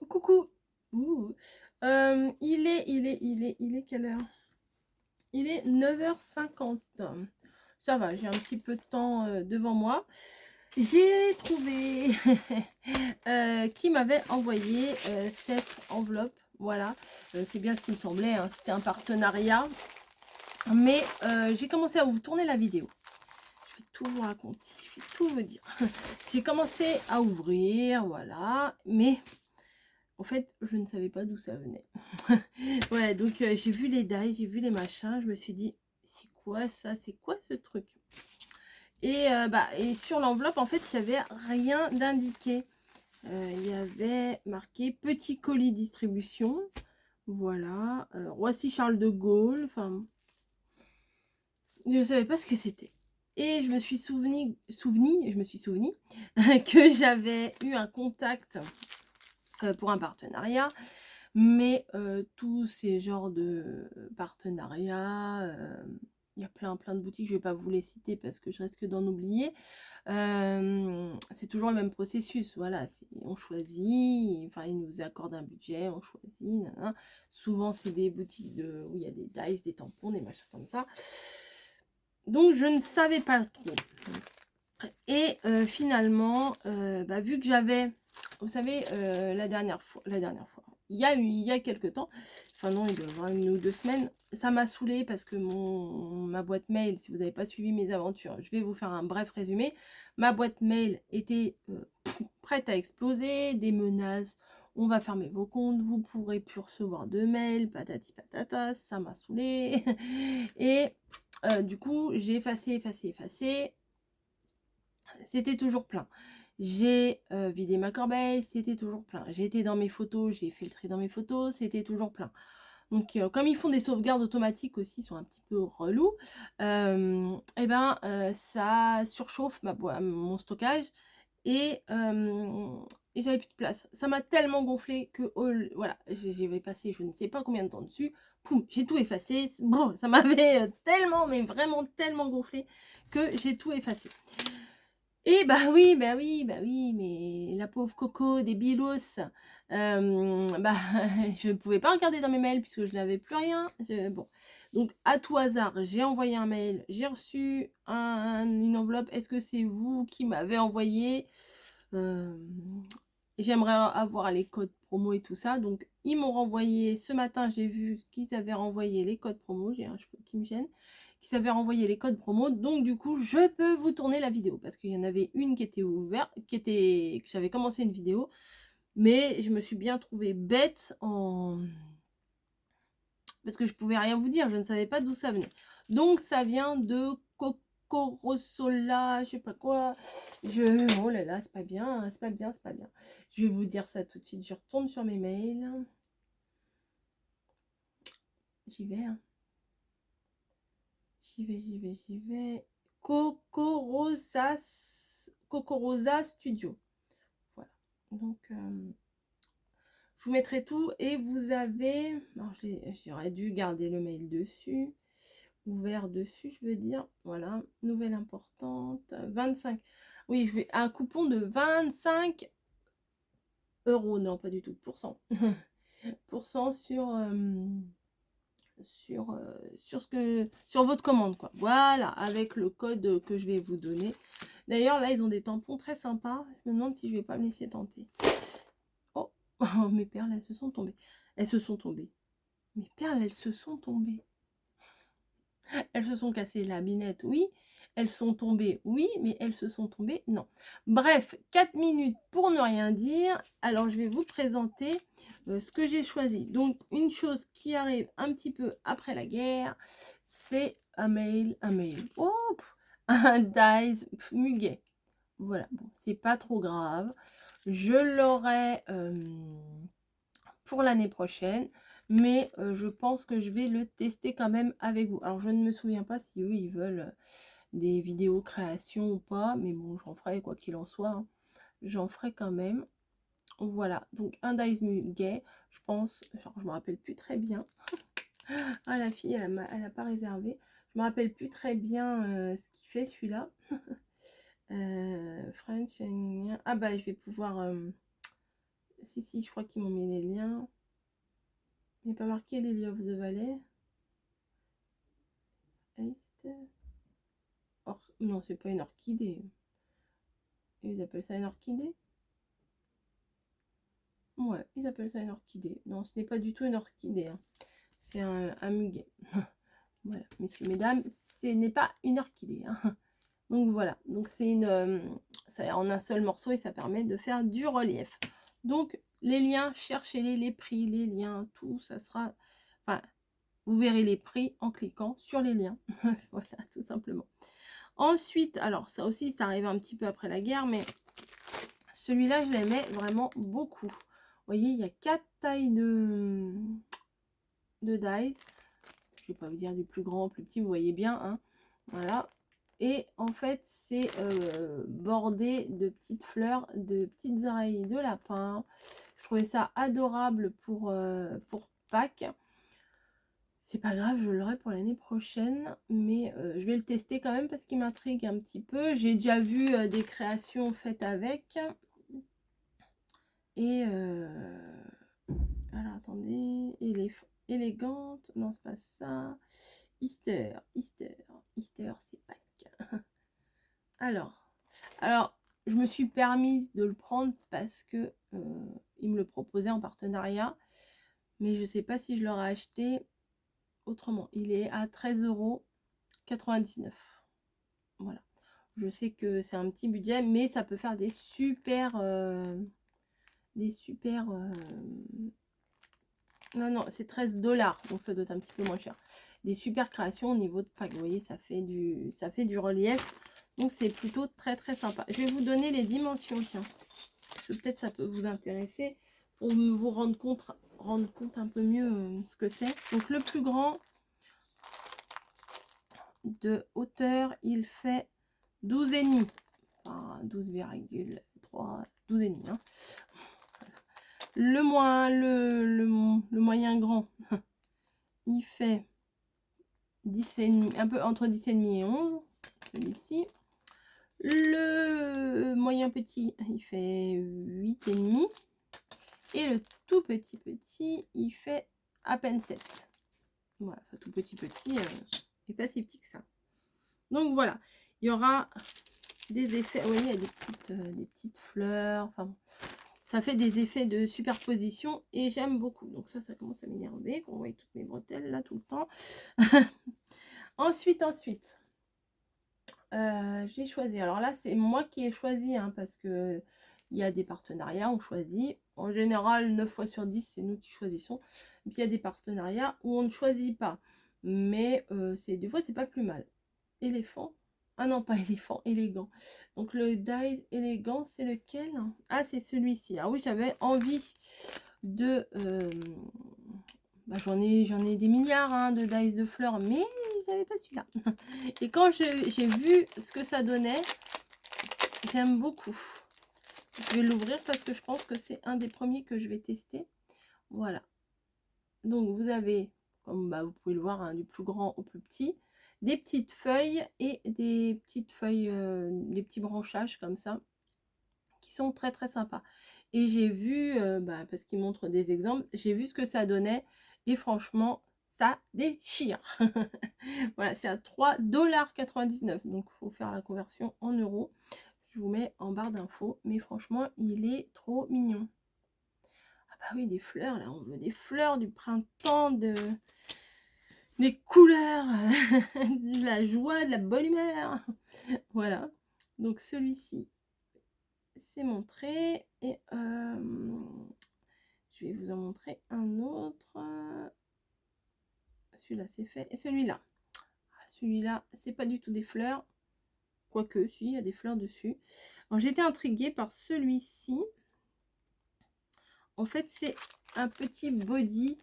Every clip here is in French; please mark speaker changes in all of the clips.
Speaker 1: Coucou. Ouh. Il est quelle heure? Il est 9h50. Ça va, j'ai un petit peu de temps devant moi. J'ai trouvé qui m'avait envoyé cette enveloppe. Voilà, c'est bien ce qui me semblait, hein. C'était un partenariat. Mais j'ai commencé à vous tourner la vidéo. Je vais tout vous raconter, je vais tout vous dire. J'ai commencé à ouvrir, voilà, mais en fait, je ne savais pas d'où ça venait. Ouais, donc j'ai vu les dailles, j'ai vu les machins, je me suis dit, c'est quoi ça? C'est quoi ce truc? Et sur l'enveloppe, en fait, il n'y avait rien d'indiqué. Il y avait marqué petit colis distribution. Voilà. Roissy Charles de Gaulle. Enfin, je ne savais pas ce que c'était. Et je me suis souvenu que j'avais eu un contact pour un partenariat. Mais tous ces genres de partenariats, il y a plein de boutiques, je ne vais pas vous les citer parce que je risque d'en oublier. C'est toujours le même processus, voilà, on choisit, enfin ils nous accordent un budget, on choisit, nanana. Souvent c'est des boutiques où il y a des dice, des tampons, des machins comme ça. Donc je ne savais pas trop. Et finalement, vu que j'avais, vous savez, la dernière fois, il y a quelques temps, enfin non, il doit y avoir 1 ou 2 semaines, ça m'a saoulée parce que ma boîte mail, si vous n'avez pas suivi mes aventures, je vais vous faire un bref résumé. Ma boîte mail était prête à exploser, des menaces, on va fermer vos comptes, vous pourrez plus recevoir de mails, patati patata, ça m'a saoulée. Et du coup, j'ai effacé. C'était toujours plein. J'ai vidé ma corbeille, c'était toujours plein. J'ai été dans mes photos, j'ai fait le tri dans mes photos, c'était toujours plein. Donc, comme ils font des sauvegardes automatiques aussi, ils sont un petit peu relous, ça surchauffe mon stockage et j'avais plus de place. Ça m'a tellement gonflé que, voilà, j'avais passé je ne sais pas combien de temps dessus. Poum, j'ai tout effacé. Bon, ça m'avait tellement, mais vraiment tellement gonflé que j'ai tout effacé. Et oui, mais la pauvre Coco des Bilos, je ne pouvais pas regarder dans mes mails puisque je n'avais plus rien. Bon, donc à tout hasard, j'ai envoyé un mail, j'ai reçu une enveloppe. Est-ce que c'est vous qui m'avez envoyé? J'aimerais avoir les codes promo et tout ça. Donc ils m'ont renvoyé ce matin, j'ai vu qu'ils avaient renvoyé les codes promo. J'ai un cheveu qui me gêne. Qui avaient renvoyé les codes promo, donc du coup je peux vous tourner la vidéo parce qu'il y en avait une qui était ouverte, que j'avais commencé une vidéo, mais je me suis bien trouvée bête parce que je pouvais rien vous dire, je ne savais pas d'où ça venait. Donc ça vient de Cocorosola, je sais pas quoi. Oh là là, c'est pas bien. Je vais vous dire ça tout de suite. Je retourne sur mes mails. J'y vais, hein. J'y vais. Cocorosa Studio. Voilà. Donc, je vous mettrai tout. Et vous avez... J'aurais dû garder le mail dessus. Ouvert dessus, je veux dire. Voilà. Nouvelle importante. 25. Oui, je vais un coupon de 25 euros. Non, pas du tout. Pourcent. Pourcent sur votre commande, quoi. Voilà, avec le code que je vais vous donner. D'ailleurs, là, ils ont des tampons très sympas. Je me demande si je vais pas me laisser tenter. Oh, oh, mes perles, elles se sont tombées. Elles se sont tombées. Mes perles, elles se sont tombées. Elles se sont cassées la binette, oui. Elles sont tombées, oui, mais elles se sont tombées, non. Bref, 4 minutes pour ne rien dire. Alors, je vais vous présenter ce que j'ai choisi. Donc, une chose qui arrive un petit peu après la guerre, c'est un mail. Oh, un dice muguet. Voilà, bon, c'est pas trop grave. Je l'aurai pour l'année prochaine. Mais je pense que je vais le tester quand même avec vous. Alors, je ne me souviens pas si eux, ils veulent des vidéos création ou pas. Mais bon, j'en ferai quoi qu'il en soit. Hein. J'en ferai quand même. Voilà, donc un dice muguet, je pense, genre je me rappelle plus très bien. Ah, la fille, elle a pas réservé. Je me rappelle plus très bien ce qu'il fait celui-là. French, ah bah je vais pouvoir... Si, je crois qu'ils m'ont mis les liens. Il n'y a pas marqué Lily of the Valley. Non, c'est pas une orchidée. Ils appellent ça une orchidée? Ouais, ils appellent ça une orchidée. Non, ce n'est pas du tout une orchidée. Hein. C'est un muguet. Voilà, messieurs, mesdames, ce n'est pas une orchidée. Hein. Donc voilà, donc c'est ça en un seul morceau et ça permet de faire du relief. Donc les liens, cherchez-les, les prix, les liens, tout, ça sera... Enfin, vous verrez les prix en cliquant sur les liens. Voilà, tout simplement. Ensuite, alors ça aussi, ça arrive un petit peu après la guerre, mais celui-là, je l'aimais vraiment beaucoup. Vous voyez, il y a 4 tailles de dies. Je vais pas vous dire du plus grand au plus petit, vous voyez bien. Hein. Voilà. Et en fait, c'est bordé de petites fleurs, de petites oreilles de lapin. Je trouvais ça adorable pour Pâques. C'est pas grave, je l'aurai pour l'année prochaine, mais je vais le tester quand même parce qu'il m'intrigue un petit peu. J'ai déjà vu des créations faites avec. Et alors attendez, élégante, non c'est pas ça. Easter, c'est Pâques. alors, je me suis permise de le prendre parce que il me le proposait en partenariat, mais je sais pas si je l'aurais acheté autrement. Il est à 13,99 €. Voilà. Je sais que c'est un petit budget, mais ça peut faire des super non, c'est 13 $, donc ça doit être un petit peu moins cher. Des super créations au niveau de Pâques. Vous voyez, ça fait du relief. Donc c'est plutôt très très sympa. Je vais vous donner les dimensions, tiens. Parce que peut-être ça peut vous intéresser pour vous rendre compte un peu mieux ce que c'est. Donc le plus grand de hauteur, il fait 12,5. Enfin 12,3, 12,5. Hein. Le moyen grand, il fait 10,5, un peu entre 10,5 et 11, celui-ci. Le moyen petit, il fait 8,5. Et le tout petit, il fait à peine 7. Voilà, enfin tout petit, et pas si petit que ça. Donc voilà, il y aura des effets, vous voyez, il y a des petites fleurs, enfin ça fait des effets de superposition et j'aime beaucoup. Donc ça commence à m'énerver, qu'on voit toutes mes bretelles là tout le temps. ensuite, j'ai choisi. Alors là, c'est moi qui ai choisi, hein, parce que il y a des partenariats, on choisit. En général, 9 fois sur 10, c'est nous qui choisissons. Et puis il y a des partenariats où on ne choisit pas. Mais des fois, c'est pas plus mal. Éléphant. Ah non, pas éléphant, élégant. Donc le die élégant, c'est lequel? Ah, c'est celui-ci. Ah oui, j'avais envie de... bah, j'en ai des milliards hein, de dice de fleurs, mais j'avais pas celui-là. Et quand j'ai vu ce que ça donnait, j'aime beaucoup. Je vais l'ouvrir parce que je pense que c'est un des premiers que je vais tester. Voilà. Donc vous avez, comme bah, vous pouvez le voir, hein, du plus grand au plus petit, des petites feuilles et des petites feuilles, des petits branchages comme ça, qui sont très très sympas. Et j'ai vu, bah, parce qu'il montre des exemples, j'ai vu ce que ça donnait et franchement, ça déchire. Voilà, c'est à 3,99 $. Donc, il faut faire la conversion en euros. Je vous mets en barre d'infos. Mais franchement, il est trop mignon. Ah bah oui, des fleurs, là. On veut des fleurs du printemps, des couleurs, de la joie, de la bonne humeur. Voilà. Donc, celui-ci, c'est montré. Et je vais vous en montrer un autre. Celui-là, c'est fait. Et celui-là. Celui-là, c'est pas du tout des fleurs. Quoique, si, il y a des fleurs dessus. Alors, j'étais intriguée par celui-ci. En fait, c'est un petit body.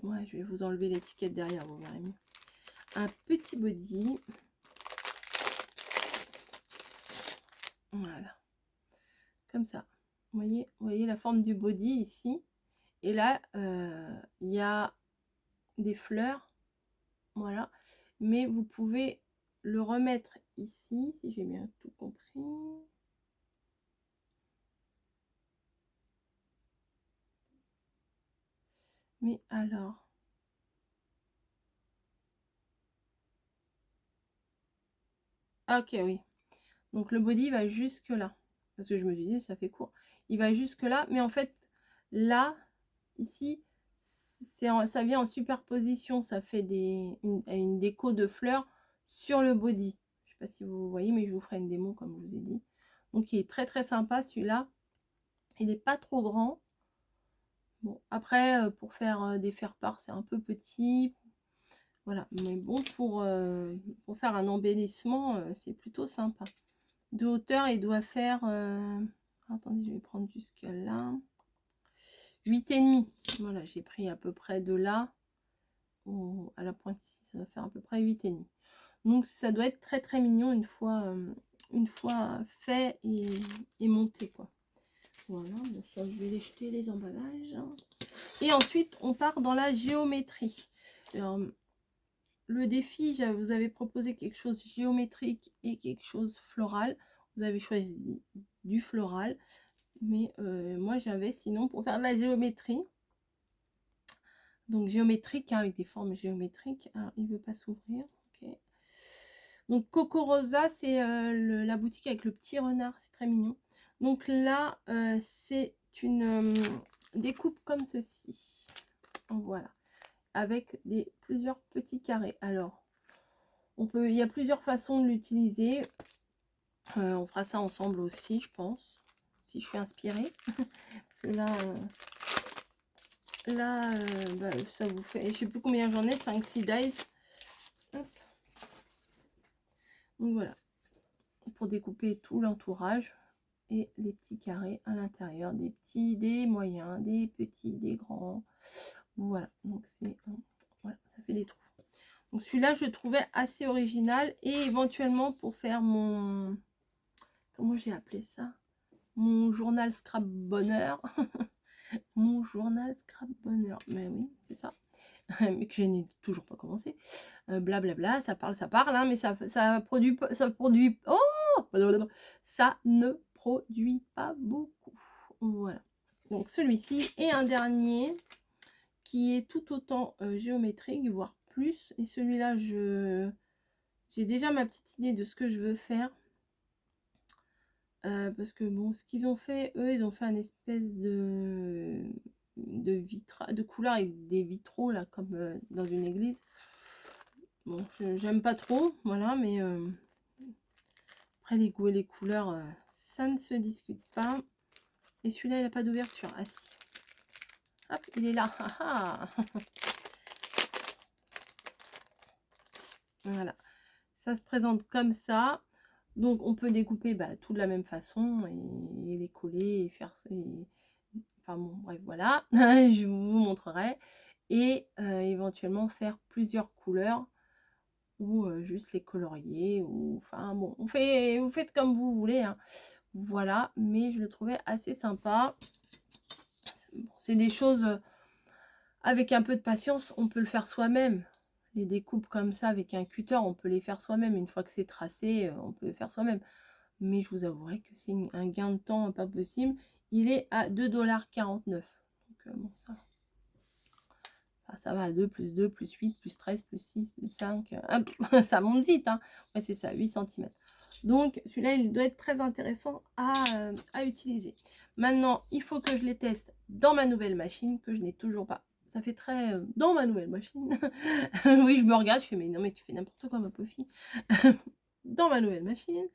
Speaker 1: Ouais, je vais vous enlever l'étiquette derrière, vous verrez mieux. Un petit body. Voilà. Comme ça. Vous voyez la forme du body ici. Et là, il y a des fleurs. Voilà. Mais vous pouvez le remettre ici, si j'ai bien tout compris. Mais alors... Ah, ok, oui. Donc le body va jusque là. Parce que je me disais, ça fait court. Il va jusque là. Mais en fait, là, ici, ça vient en superposition. Ça fait une déco de fleurs sur le body. Je sais pas si vous voyez, mais je vous ferai une démo comme je vous ai dit. Donc il est très très sympa celui-là. Il n'est pas trop grand. Bon, après, pour faire des faire-part, c'est un peu petit. Voilà, mais bon, pour faire un embellissement, c'est plutôt sympa. De hauteur, il doit faire... attendez, je vais prendre jusqu'à là. 8,5. Voilà, j'ai pris à peu près de là à la pointe ici. Ça va faire à peu près 8,5. Donc, ça doit être très, très mignon une fois fait et monté, quoi. Voilà, donc ça, je vais les jeter, les emballages. Et ensuite, on part dans la géométrie. Alors, le défi, je vous avais proposé quelque chose géométrique et quelque chose floral. Vous avez choisi du floral. Mais moi, j'avais sinon pour faire de la géométrie. Donc, géométrique, hein, avec des formes géométriques. Alors, il ne veut pas s'ouvrir. Okay. Donc, Coco Rosa, c'est la boutique avec le petit renard. C'est très mignon. Donc là, c'est une découpe comme ceci. Voilà. Avec plusieurs petits carrés. Alors, il y a plusieurs façons de l'utiliser. On fera ça ensemble aussi, je pense. Si je suis inspirée. Parce que là, bah, ça vous fait, je sais plus combien j'en ai, 5-6 dies. Hop. Donc voilà. Pour découper tout l'entourage. Et les petits carrés à l'intérieur. Des petits, des moyens, des petits, des grands. Voilà. Donc c'est... voilà, ça fait des trous. Donc celui-là, je le trouvais assez original. Et éventuellement pour faire mon... Comment j'ai appelé ça? Mon journal scrap bonheur. Mon journal scrap bonheur. Mais oui, c'est ça. Mais que je n'ai toujours pas commencé. Blablabla, ça parle, hein, mais ça produit... Ça produit... Oh, ça ne produit pas beaucoup. Voilà. Donc celui-ci. Et un dernier qui est tout autant géométrique, voire plus. Et celui-là, j'ai déjà ma petite idée de ce que je veux faire. Parce que bon, ce qu'ils ont fait, eux, ils ont fait un espèce de couleur avec des vitraux là, comme dans une église. Bon, j'aime pas trop, voilà, mais après les goûts et les couleurs, ça ne se discute pas. Et celui-là, il n'a pas d'ouverture. Ah si. Hop, il est là. Voilà. Ça se présente comme ça. Donc on peut découper tout de la même façon et les coller et faire... enfin bon, bref, voilà. Je vous montrerai. Et éventuellement faire plusieurs couleurs ou juste les colorier. Ou enfin bon, vous faites comme vous voulez. Hein. Voilà, mais je le trouvais assez sympa. C'est des choses, avec un peu de patience, on peut le faire soi-même. Les découpes comme ça avec un cutter, on peut les faire soi-même. Une fois que c'est tracé, on peut le faire soi-même. Mais je vous avouerai que c'est un gain de temps pas possible. Il est à 2,49 $. Donc bon, ça va à 2, plus 2, plus 8, plus 13, plus 6, plus 5. Hop, ça monte vite. Hein. Ouais, c'est ça, 8 cm. Donc celui-là, il doit être très intéressant à utiliser. Maintenant, il faut que je les teste dans ma nouvelle machine, que je n'ai toujours pas. Ça fait très dans ma nouvelle machine. Oui, je me regarde, je fais, mais non, mais tu fais n'importe quoi, ma pauvre fille. Dans ma nouvelle machine.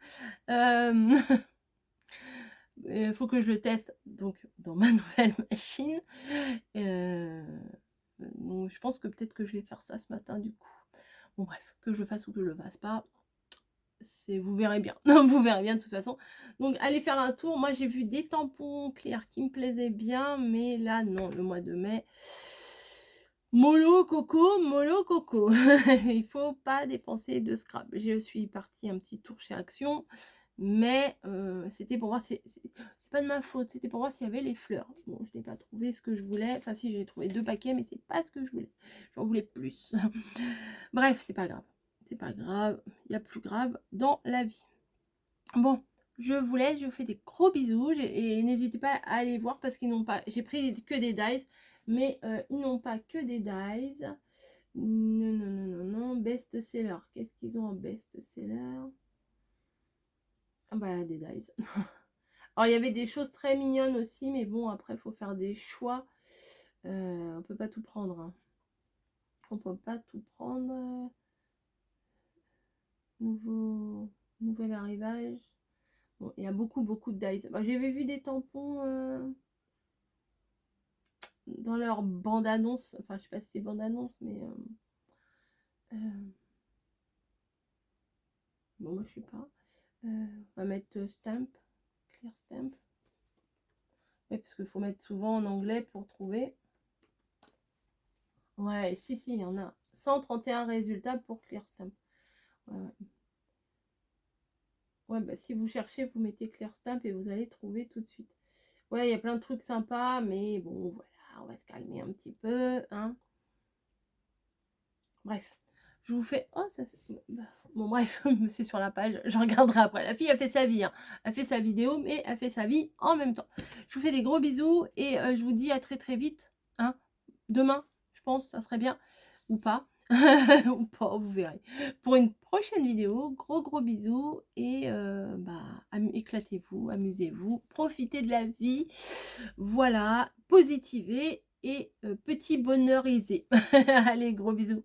Speaker 1: Il faut que je le teste donc dans ma nouvelle machine. Donc, je pense que peut-être que je vais faire ça ce matin du coup. Bon bref, que je le fasse ou que je le fasse pas, vous verrez bien. Vous verrez bien de toute façon. Donc allez faire un tour. Moi j'ai vu des tampons clairs qui me plaisaient bien, mais là non, le mois de mai. Mollo coco, mollo coco. Il faut pas dépenser de scrap. Je suis partie un petit tour chez Action. Mais c'était pour voir, c'est pas de ma faute, c'était pour voir s'il y avait les fleurs. Bon, je n'ai pas trouvé ce que je voulais. Enfin, si, j'ai trouvé 2 paquets, mais c'est pas ce que je voulais. J'en voulais plus. Bref, c'est pas grave. C'est pas grave. Il y a plus grave dans la vie. Bon, je vous laisse. Je vous fais des gros bisous. Et n'hésitez pas à aller voir parce qu'ils n'ont pas. J'ai pris que des dies. Mais ils n'ont pas que des dies. Non, non, non, non, non. Best-seller. Qu'est-ce qu'ils ont en best-seller? Ah bah, des dies. Alors, il y avait des choses très mignonnes aussi, mais bon, après, il faut faire des choix. On peut pas tout prendre. Hein. On peut pas tout prendre. Nouvel arrivage. Bon, il y a beaucoup de dies. Bah, j'avais vu des tampons dans leur bande-annonce. Enfin, je sais pas si c'est bande-annonce, mais... bon, moi, je sais pas. On va mettre stamp. Clear stamp. Oui, parce qu'il faut mettre souvent en anglais pour trouver. Ouais, si, il y en a. 131 résultats pour Clear Stamp. Ouais, ouais. Ouais, bah si vous cherchez, vous mettez Clear Stamp et vous allez trouver tout de suite. Ouais, il y a plein de trucs sympas, mais bon, voilà, on va se calmer un petit peu, hein. Bref, je vous fais... Oh, ça... Bon, bref, c'est sur la page, je regarderai après. La fille a fait sa vie, hein. Elle fait sa vidéo, mais elle fait sa vie en même temps. Je vous fais des gros bisous et je vous dis à très très vite, hein. Demain, je pense, ça serait bien, ou pas. Ou pas, vous verrez. Pour une prochaine vidéo, gros bisous et éclatez-vous, amusez-vous, profitez de la vie, voilà, positivez et petit bonheurisez. Allez, gros bisous.